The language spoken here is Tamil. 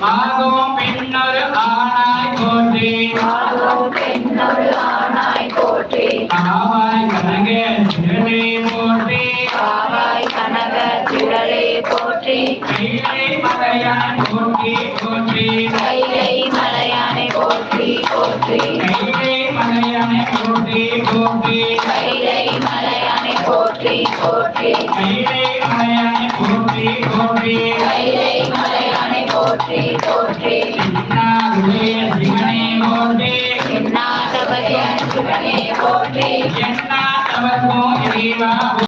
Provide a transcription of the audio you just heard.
ஆகும் பெண்ணொரு ஆனாய் போற்றி காவாய் கனக திரளே போற்றி கைலை மலையானை போற்றி கைலை மலையானை போற்றி எண்ணாதவர்க்கும் இறைவா